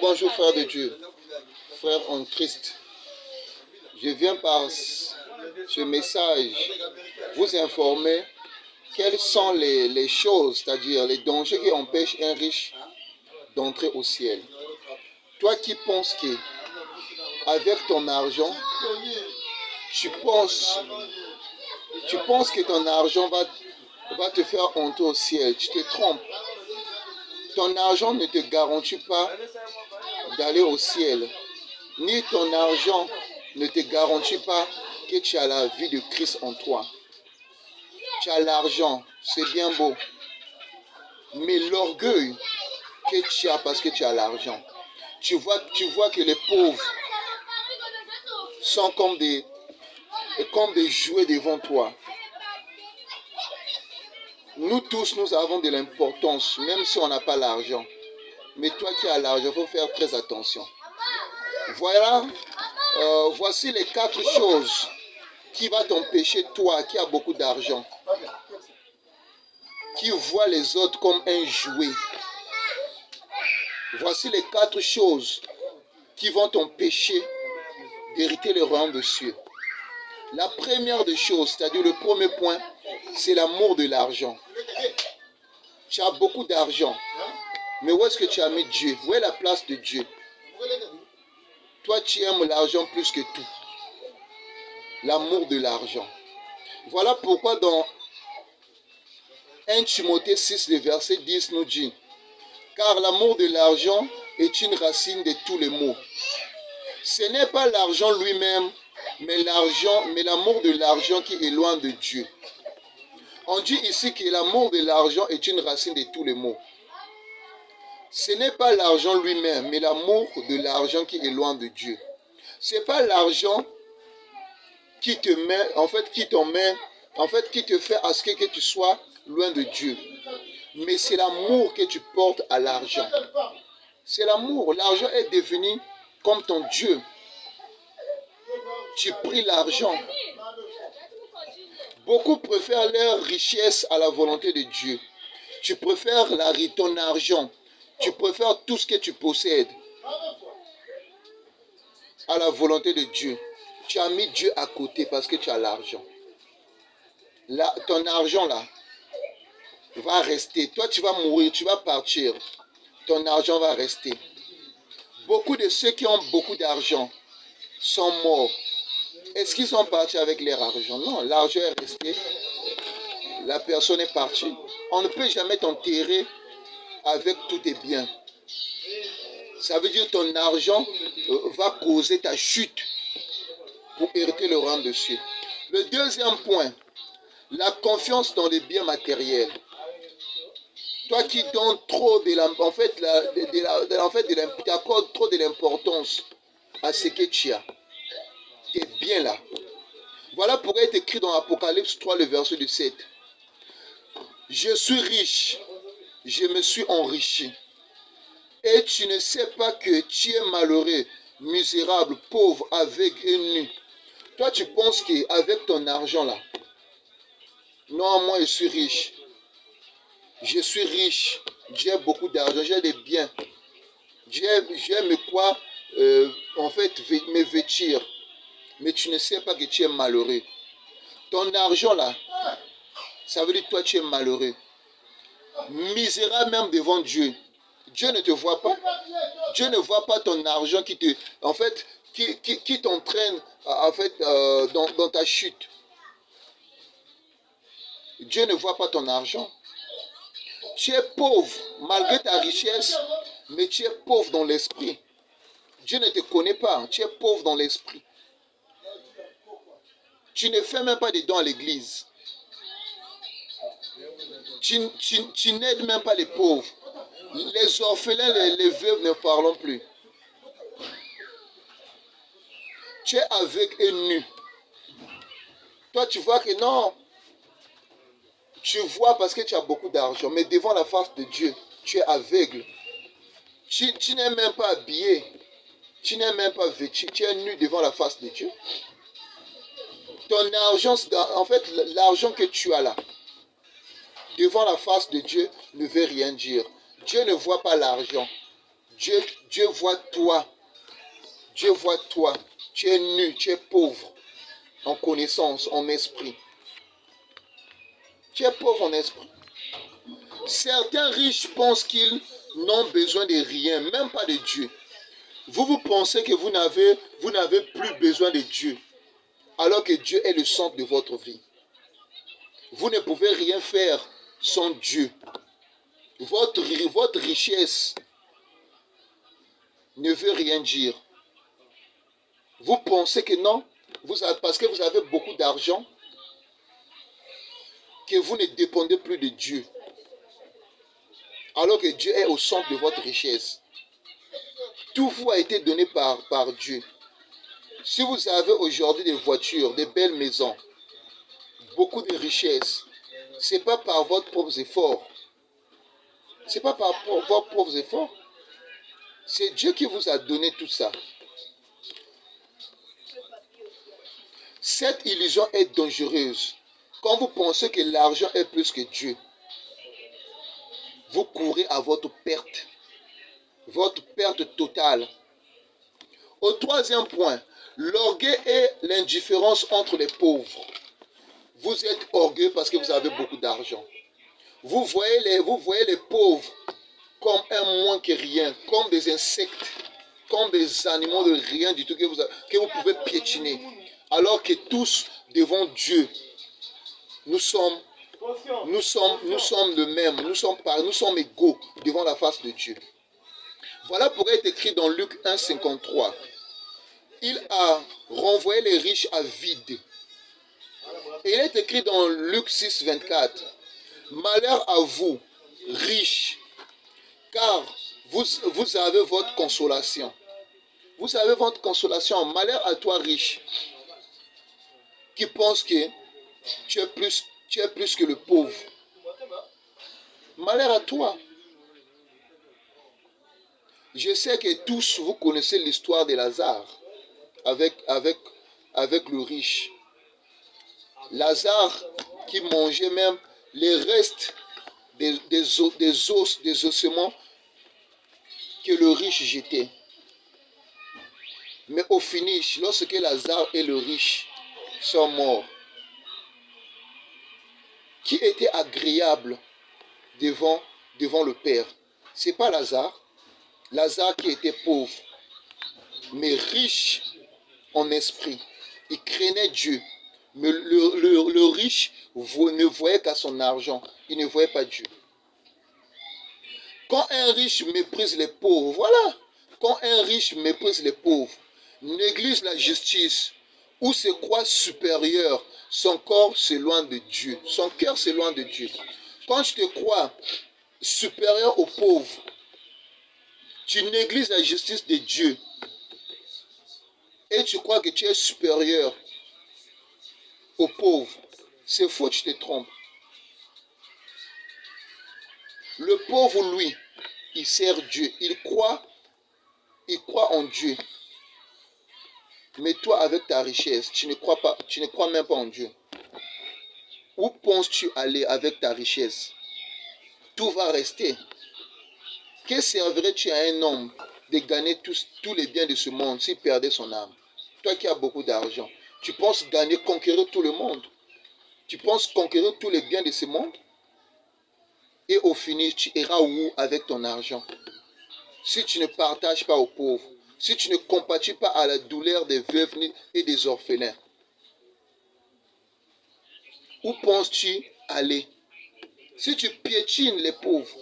bonjour frère de Dieu, frère en Christ. Je viens par ce message vous informer quelles sont les choses, c'est-à-dire les dangers qui empêchent un riche d'entrer au ciel. Toi qui penses que avec ton argent, tu penses que ton argent va te faire entrer au ciel, tu te trompes. Ton argent ne te garantit pas d'aller au ciel, ni ton argent ne te garantit pas que tu as la vie de Christ en toi. Tu as l'argent, c'est bien beau, mais l'orgueil que tu as parce que tu as l'argent, tu vois que les pauvres sont comme des jouets devant toi. Nous tous, nous avons de l'importance, même si on n'a pas l'argent. Mais toi qui as l'argent, il faut faire très attention. Voilà, voici les 4 choses qui vont t'empêcher, toi qui as beaucoup d'argent, qui voit les autres comme un jouet. Voici les 4 choses qui vont t'empêcher d'hériter le royaume des cieux. La première des choses, c'est-à-dire le premier point, c'est l'amour de l'argent. Tu as beaucoup d'argent, mais où est-ce que tu as mis Dieu? Où est la place de Dieu? Toi, tu aimes l'argent plus que tout. L'amour de l'argent. Voilà pourquoi dans 1 Timothée 6, le verset 10 nous dit: car l'amour de l'argent est une racine de tous les maux. Ce n'est pas l'argent lui-même, mais l'amour de l'argent qui éloigne de Dieu. On dit ici que l'amour de l'argent est une racine de tous les maux. Ce n'est pas l'argent lui-même, mais l'amour de l'argent qui éloigne de Dieu. Ce n'est pas l'argent qui te met, qui te fait à ce que tu sois loin de Dieu. Mais c'est l'amour que tu portes à l'argent. C'est l'amour. L'argent est devenu comme ton Dieu. Tu pries l'argent. Beaucoup préfèrent leur richesse à la volonté de Dieu. Tu préfères ton argent. Tu préfères tout ce que tu possèdes à la volonté de Dieu. Tu as mis Dieu à côté parce que tu as l'argent. Ton argent là va rester. Toi, tu vas mourir, tu vas partir. Ton argent va rester. Beaucoup de ceux qui ont beaucoup d'argent sont morts. Est-ce qu'ils sont partis avec leur argent? Non, l'argent est resté. La personne est partie. On ne peut jamais t'enterrer avec tous tes biens. Ça veut dire que ton argent va causer ta chute pour hériter le royaume des cieux. Le deuxième point, la confiance dans les biens matériels. Toi qui donnes trop tu accordes trop de l'importance à ce que tu as. Tes biens là. Voilà pourquoi il est écrit dans Apocalypse 3, le verset 17. Je suis riche, je me suis enrichi. Et tu ne sais pas que tu es malheureux, misérable, pauvre, aveugle et nu. Toi tu penses qu'avec ton argent là, non, moi je suis riche. Je suis riche, j'ai beaucoup d'argent, j'ai des biens. J'ai quoi me vêtir. Mais tu ne sais pas que tu es malheureux. Ton argent là, ça veut dire que toi tu es malheureux. Misérable même devant Dieu. Dieu ne te voit pas. Dieu ne voit pas ton argent qui t'entraîne dans ta chute. Dieu ne voit pas ton argent. Tu es pauvre malgré ta richesse, mais tu es pauvre dans l'esprit. Dieu ne te connaît pas, tu es pauvre dans l'esprit. Tu ne fais même pas des dons à l'église. Tu n'aides même pas les pauvres. Les orphelins, les veuves ne parlons plus. Tu es aveugle et nu. Toi, tu vois que non. Tu vois parce que tu as beaucoup d'argent. Mais devant la face de Dieu, tu es aveugle. Tu n'es même pas habillé. Tu n'es même pas vêtu. Tu es nu devant la face de Dieu. Ton argent, l'argent que tu as là, devant la face de Dieu, ne veut rien dire. Dieu ne voit pas l'argent. Dieu voit toi. Dieu voit toi. Tu es nu, tu es pauvre en connaissance, en esprit. Tu es pauvre en esprit. Certains riches pensent qu'ils n'ont besoin de rien, même pas de Dieu. Vous pensez que vous n'avez plus besoin de Dieu, alors que Dieu est le centre de votre vie. Vous ne pouvez rien faire sans Dieu. Votre richesse ne veut rien dire. Vous pensez que non, parce que vous avez beaucoup d'argent, que vous ne dépendez plus de Dieu, alors que Dieu est au centre de votre richesse. Tout vous a été donné par Dieu. Si vous avez aujourd'hui des voitures, des belles maisons, beaucoup de richesses, ce n'est pas par votre propre effort. Ce n'est pas par vos propres efforts. C'est Dieu qui vous a donné tout ça. Cette illusion est dangereuse. Quand vous pensez que l'argent est plus que Dieu, vous courez à votre perte totale. Au troisième point, l'orgueil et l'indifférence entre les pauvres. Vous êtes orgueilleux parce que vous avez beaucoup d'argent. Vous voyez les pauvres comme un moins que rien, comme des insectes, comme des animaux de rien du tout que vous pouvez piétiner. Alors que tous, devant Dieu, nous sommes le même, nous sommes égaux devant la face de Dieu. Voilà pourquoi il est écrit dans Luc 1, 53. Il a renvoyé les riches à vide. Et il est écrit dans Luc 6, 24. Malheur à vous, riches, car vous avez votre consolation. Vous avez votre consolation. Malheur à toi, riche, qui pense que tu es plus que le pauvre. Malheur à toi. Je sais que tous vous connaissez l'histoire de Lazare avec le riche. Lazare qui mangeait même les restes des ossements que le riche jetait. Mais au finish, lorsque Lazare et le riche sont morts, qui était agréable devant le Père? Ce n'est pas Lazare. Lazare qui était pauvre, mais riche en esprit. Il craignait Dieu. Mais le riche ne voyait qu'à son argent. Il ne voyait pas Dieu. Quand un riche méprise les pauvres, voilà. Quand un riche méprise les pauvres, néglige la justice ou se croit supérieur, son corps s'éloigne de Dieu. Son cœur s'éloigne de Dieu. Quand tu te crois supérieur aux pauvres, tu négliges la justice de Dieu et tu crois que tu es supérieur aux pauvres. C'est faux, tu te trompes. Le pauvre, lui, il sert Dieu. Il croit en Dieu. Mais toi, avec ta richesse, tu ne crois même pas en Dieu. Où penses-tu aller avec ta richesse? Tout va rester. Que servirais-tu à un homme de gagner tous les biens de ce monde s'il perdait son âme? Toi qui as beaucoup d'argent, tu penses conquérir tout le monde? Tu penses conquérir tous les biens de ce monde? Et au finish, tu iras où avec ton argent? Si tu ne partages pas aux pauvres, si tu ne compatis pas à la douleur des veuves et des orphelins, où penses-tu aller? Si tu piétines les pauvres.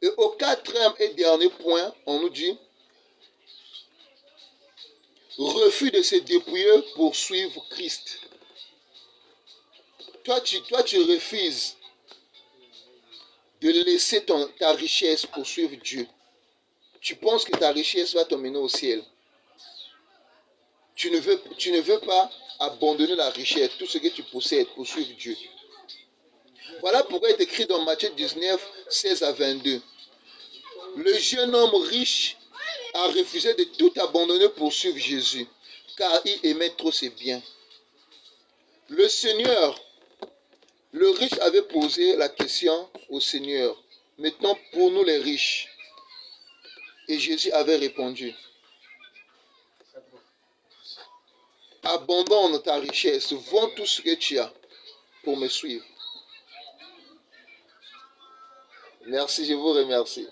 Et au quatrième et dernier point, on nous dit, refus de se dépouiller pour suivre Christ. Toi, tu refuses de laisser ta richesse pour suivre Dieu. Tu penses que ta richesse va t'emmener au ciel. Tu ne veux pas abandonner la richesse, tout ce que tu possèdes pour suivre Dieu. Voilà pourquoi il est écrit dans Matthieu 19, 16 à 22. Le jeune homme riche a refusé de tout abandonner pour suivre Jésus, car il aimait trop ses biens. Le riche avait posé la question au Seigneur. Maintenant, pour nous les riches, Et Jésus avait répondu, abandonne ta richesse, vends tout ce que tu as pour me suivre. Merci, je vous remercie.